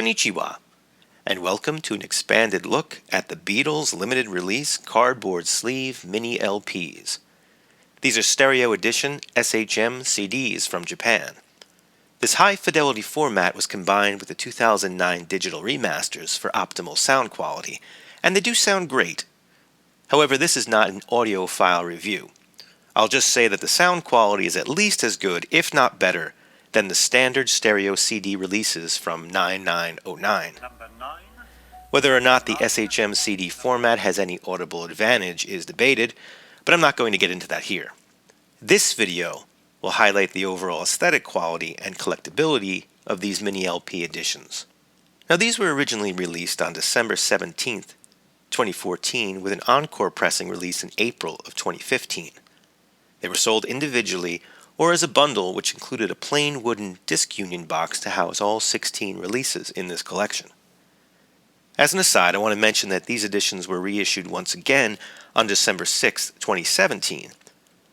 Konnichiwa, and welcome to an expanded look at the Beatles limited release cardboard sleeve mini LPs. These are stereo edition SHM CDs from Japan. This high-fidelity format was combined with the 2009 digital remasters for optimal sound quality, and they do sound great. However, this is not an audiophile review. I'll just say that the sound quality is at least as good, if not better, than the standard stereo CD releases from 9909. Whether or not the SHM CD format has any audible advantage is debated, but I'm not going to get into that here. This video will highlight the overall aesthetic quality and collectability of these mini LP editions. Now, these were originally released on December 17th, 2014, with an encore pressing release in April of 2015. They were sold individually or as a bundle, which included a plain wooden disc union box to house all 16 releases in this collection. As an aside, I want to mention that these editions were reissued once again on December 6, 2017.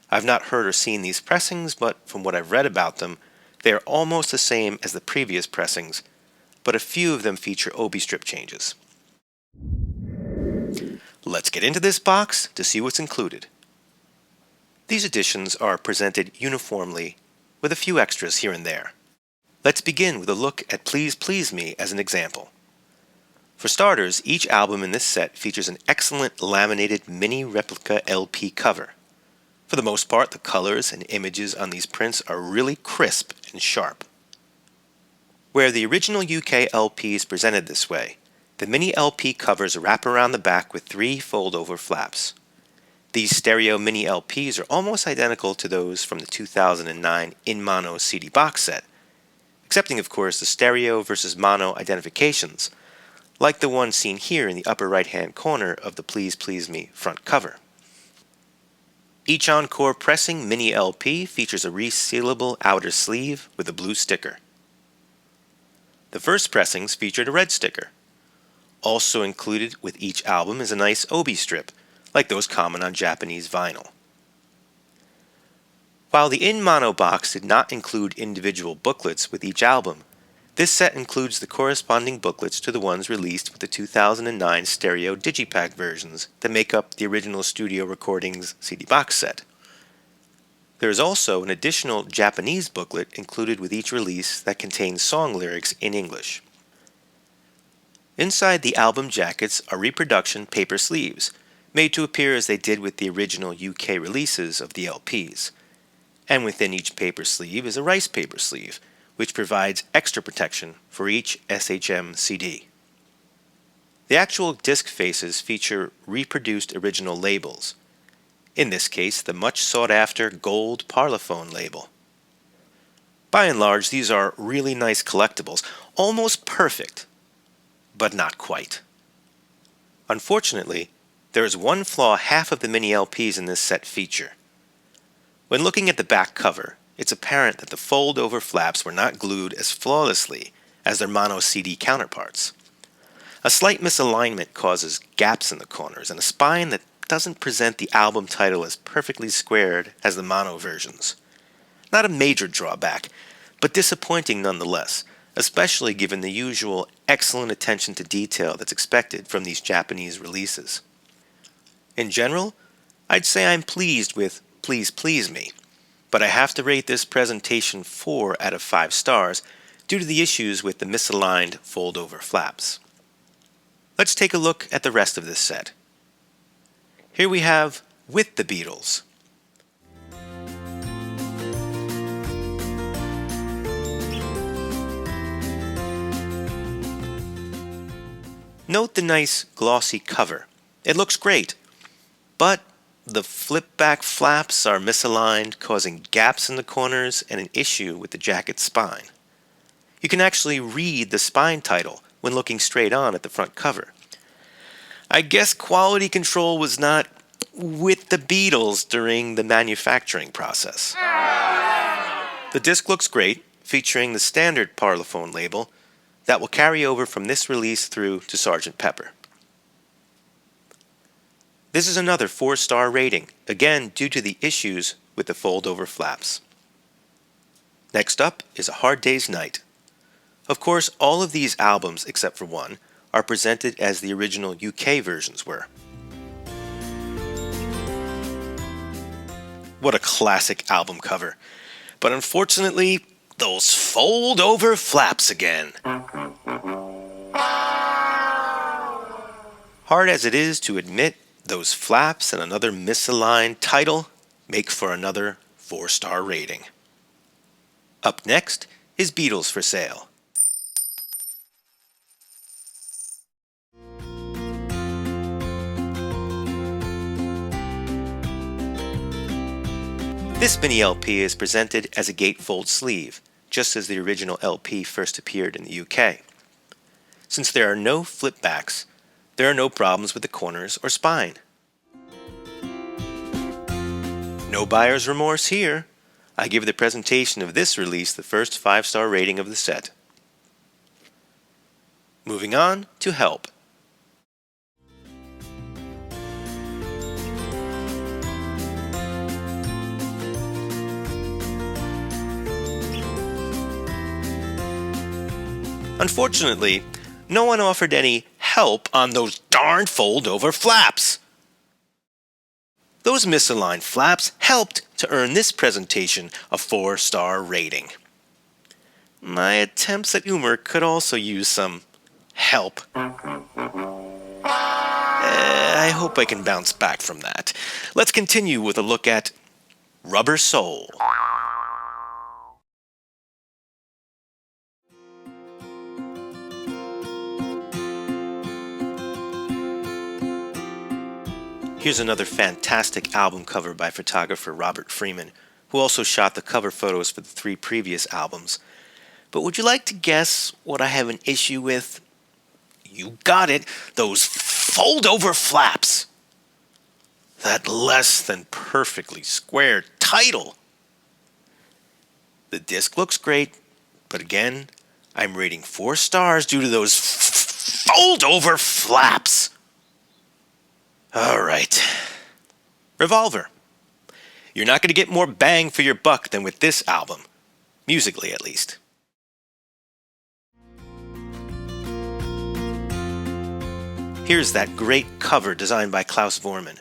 I've not heard or seen these pressings, but from what I've read about them, they are almost the same as the previous pressings, but a few of them feature obi strip changes. Let's get into this box to see what's included. These editions are presented uniformly, with a few extras here and there. Let's begin with a look at Please Please Me as an example. For starters, each album in this set features an excellent laminated mini replica LP cover. For the most part, the colors and images on these prints are really crisp and sharp. Where the original UK LP is presented this way, the mini LP covers wrap around the back with 3 fold-over flaps. These stereo mini LPs are almost identical to those from the 2009 in mono CD box set, excepting of course the stereo versus mono identifications, like the one seen here in the upper right-hand corner of the Please Please Me front cover. Each encore pressing mini LP features a resealable outer sleeve with a blue sticker. The first pressings featured a red sticker. Also included with each album is a nice obi strip, like those common on Japanese vinyl. While the in mono box did not include individual booklets with each album, this set includes the corresponding booklets to the ones released with the 2009 stereo digipack versions that make up the original studio recordings CD box set. There is also an additional Japanese booklet included with each release that contains song lyrics in English. Inside the album jackets are reproduction paper sleeves, made to appear as they did with the original UK releases of the LPs. And within each paper sleeve is a rice paper sleeve, which provides extra protection for each SHM CD. The actual disc faces feature reproduced original labels, in this case the much sought-after gold Parlophone label. By and large, these are really nice collectibles, almost perfect, but not quite. Unfortunately, there is one flaw half of the mini LPs in this set feature. When looking at the back cover, it's apparent that the fold-over flaps were not glued as flawlessly as their mono CD counterparts. A slight misalignment causes gaps in the corners and a spine that doesn't present the album title as perfectly squared as the mono versions. Not a major drawback, but disappointing nonetheless, especially given the usual excellent attention to detail that's expected from these Japanese releases. In general, I'd say I'm pleased with Please Please Me, but I have to rate this presentation 4 out of 5 stars due to the issues with the misaligned fold-over flaps. Let's take a look at the rest of this set. Here we have With the Beatles. Note the nice glossy cover. It looks great, but the flip-back flaps are misaligned, causing gaps in the corners and an issue with the jacket spine. You can actually read the spine title when looking straight on at the front cover. I guess quality control was not with the Beatles during the manufacturing process. The disc looks great, featuring the standard Parlophone label that will carry over from this release through to Sgt. Pepper. This is another 4-star rating, again due to the issues with the fold-over flaps. Next up is A Hard Day's Night. Of course, all of these albums, except for one, are presented as the original UK versions were. What a classic album cover. But unfortunately, those fold-over flaps again. Hard as it is to admit, those flaps and another misaligned title make for another 4-star rating. Up next is Beatles for Sale. This mini LP is presented as a gatefold sleeve, just as the original LP first appeared in the UK. Since there are no flipbacks, there are no problems with the corners or spine. No buyer's remorse here. I give the presentation of this release the first 5-star rating of the set. Moving on to Help. Unfortunately, no one offered any help on those darn fold-over flaps. Those misaligned flaps helped to earn this presentation a 4-star rating. My attempts at humor could also use some help. I hope I can bounce back from that. Let's continue with a look at Rubber Soul. Here's another fantastic album cover by photographer Robert Freeman, who also shot the cover photos for the 3 previous albums. But would you like to guess what I have an issue with? You got it, those fold-over flaps. That less than perfectly square title. The disc looks great, but again, I'm rating 4 stars due to those fold-over flaps. All right. Revolver. You're not going to get more bang for your buck than with this album. Musically, at least. Here's that great cover designed by Klaus Voormann.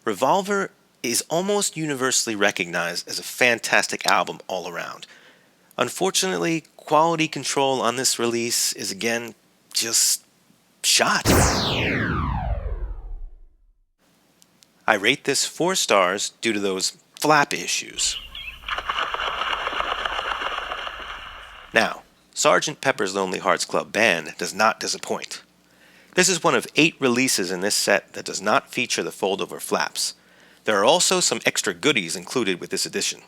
Revolver is almost universally recognized as a fantastic album all around. Unfortunately, quality control on this release is again just shot. I rate this 4 stars due to those flap issues. Now, Sgt. Pepper's Lonely Hearts Club Band does not disappoint. This is one of 8 releases in this set that does not feature the fold-over flaps. There are also some extra goodies included with this edition.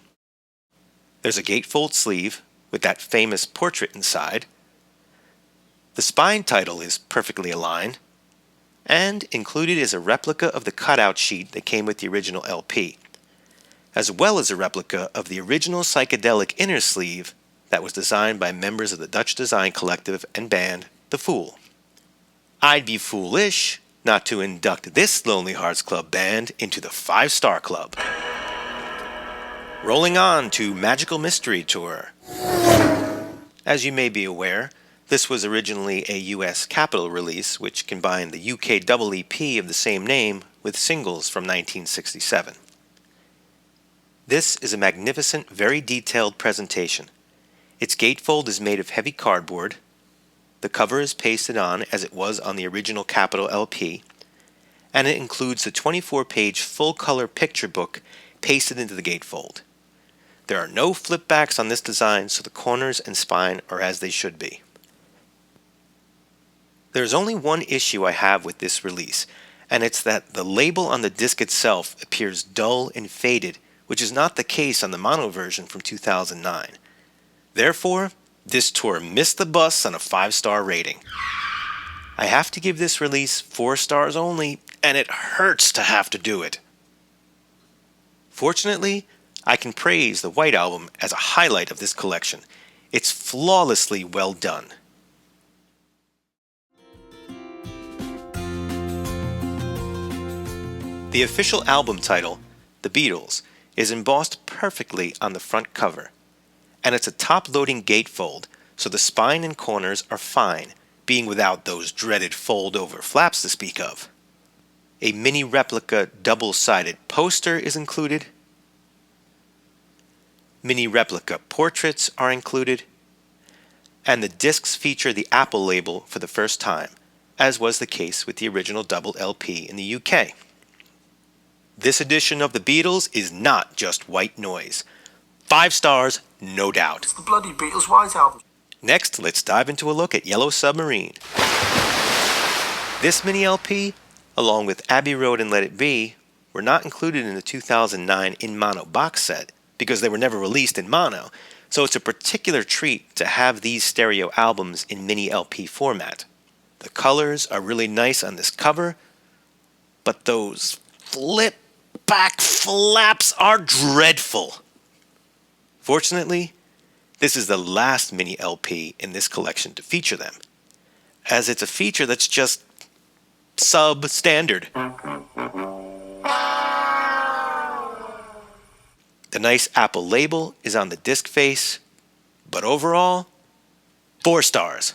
There's a gatefold sleeve with that famous portrait inside. The spine title is perfectly aligned. And included is a replica of the cutout sheet that came with the original LP, as well as a replica of the original psychedelic inner sleeve that was designed by members of the Dutch design collective and band The Fool. I'd be foolish not to induct this Lonely Hearts Club Band into the 5-star club. Rolling on to Magical Mystery Tour. As you may be aware, this was originally a US Capitol release which combined the UK double EP of the same name with singles from 1967. This is a magnificent, very detailed presentation. Its gatefold is made of heavy cardboard. The cover is pasted on as it was on the original Capitol LP, and it includes the 24-page full-color picture book pasted into the gatefold. There are no flipbacks on this design, so the corners and spine are as they should be. There's only one issue I have with this release, and it's that the label on the disc itself appears dull and faded, which is not the case on the mono version from 2009. Therefore, this tour missed the bus on a 5-star rating. I have to give this release 4 stars only, and it hurts to have to do it. Fortunately, I can praise the White Album as a highlight of this collection. It's flawlessly well done. The official album title, The Beatles, is embossed perfectly on the front cover, and it's a top-loading gatefold, so the spine and corners are fine, being without those dreaded fold-over flaps to speak of. A mini replica double-sided poster is included. Mini replica portraits are included. And the discs feature the Apple label for the first time, as was the case with the original double LP in the UK. This edition of the Beatles is not just white noise. 5 stars, no doubt. It's the bloody Beatles White Album. Next, let's dive into a look at Yellow Submarine. This mini LP, along with Abbey Road and Let It Be, were not included in the 2009 in mono box set because they were never released in mono, so it's a particular treat to have these stereo albums in mini LP format. The colors are really nice on this cover, but those flip back flaps are dreadful. Fortunately, this is the last mini LP in this collection to feature them, as it's a feature that's just substandard. The nice Apple label is on the disc face, but overall, 4 stars.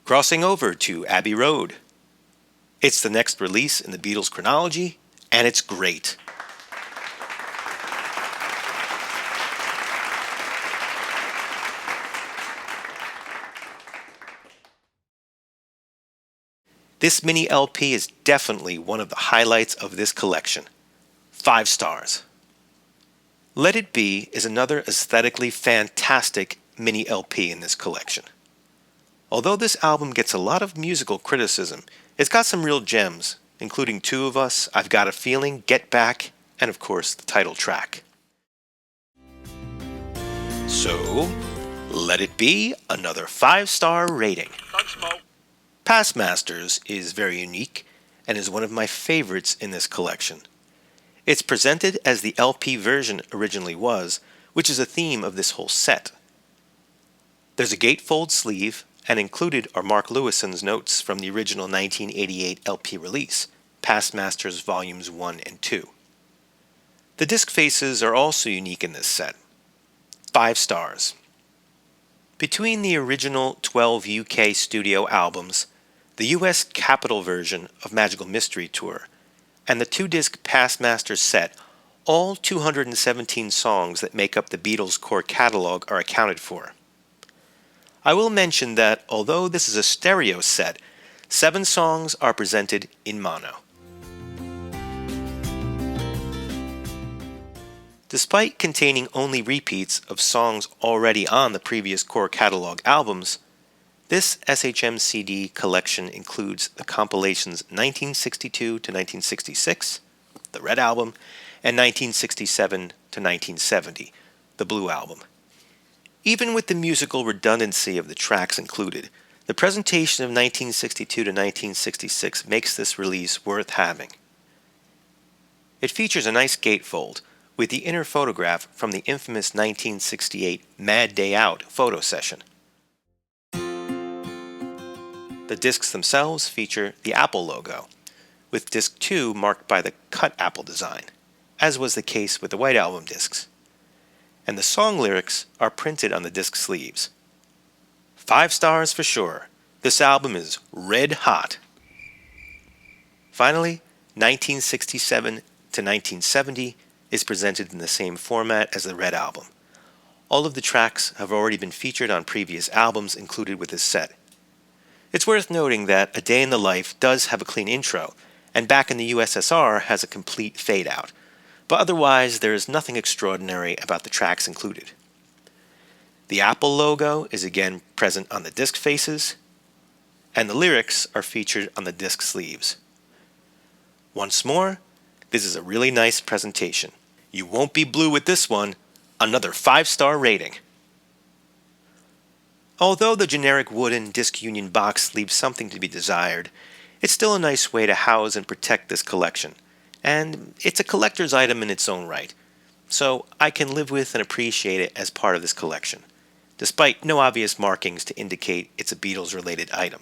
Crossing over to Abbey Road. It's the next release in the Beatles chronology, and it's great. This mini LP is definitely one of the highlights of this collection. 5 stars. Let It Be is another aesthetically fantastic mini LP in this collection. Although this album gets a lot of musical criticism, it's got some real gems, including Two of Us, I've Got a Feeling, Get Back, and of course the title track. So, Let It Be, another 5-star rating. Thanks, Mo. Past Masters is very unique and is one of my favorites in this collection. It's presented as the LP version originally was, which is a theme of this whole set. There's a gatefold sleeve, and included are Mark Lewison's notes from the original 1988 LP release, Past Masters Volumes 1 and 2. The disc faces are also unique in this set. 5 stars. Between the original 12 UK studio albums, the US Capitol version of Magical Mystery Tour, and the 2-disc Past Masters set, all 217 songs that make up the Beatles' core catalog are accounted for. I will mention that although this is a stereo set, 7 songs are presented in mono. Despite containing only repeats of songs already on the previous core catalog albums, this SHM CD collection includes the compilations 1962 to 1966, the Red Album, and 1967 to 1970, the Blue Album. Even with the musical redundancy of the tracks included, the presentation of 1962 to 1966 makes this release worth having. It features a nice gatefold, with the inner photograph from the infamous 1968 Mad Day Out photo session. The discs themselves feature the Apple logo, with disc 2 marked by the cut Apple design, as was the case with the White Album discs. And the song lyrics are printed on the disc sleeves. 5 stars for sure. This album is red hot. Finally, 1967 to 1970 is presented in the same format as the Red Album. All of the tracks have already been featured on previous albums included with this set. It's worth noting that A Day in the Life does have a clean intro, and Back in the USSR has a complete fade-out, but otherwise there is nothing extraordinary about the tracks included. The Apple logo is again present on the disc faces, and the lyrics are featured on the disc sleeves. Once more, this is a really nice presentation. You won't be blue with this one. Another 5-star rating. Although the generic wooden disc union box leaves something to be desired, it's still a nice way to house and protect this collection, and it's a collector's item in its own right, so I can live with and appreciate it as part of this collection, despite no obvious markings to indicate it's a Beatles-related item.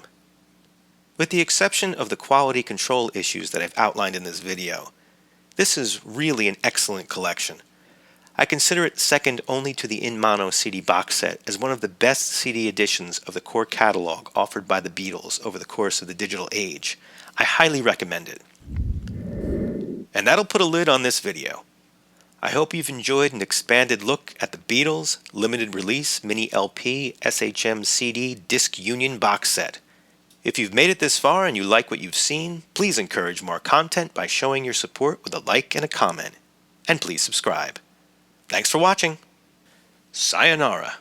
With the exception of the quality control issues that I've outlined in this video, this is really an excellent collection. I consider it second only to the In Mono CD box set as one of the best CD editions of the core catalog offered by the Beatles over the course of the digital age. I highly recommend it. And that'll put a lid on this video. I hope you've enjoyed an expanded look at the Beatles limited release mini LP SHM CD Disc Union box set. If you've made it this far and you like what you've seen, please encourage more content by showing your support with a like and a comment. And please subscribe. Thanks for watching. Sayonara.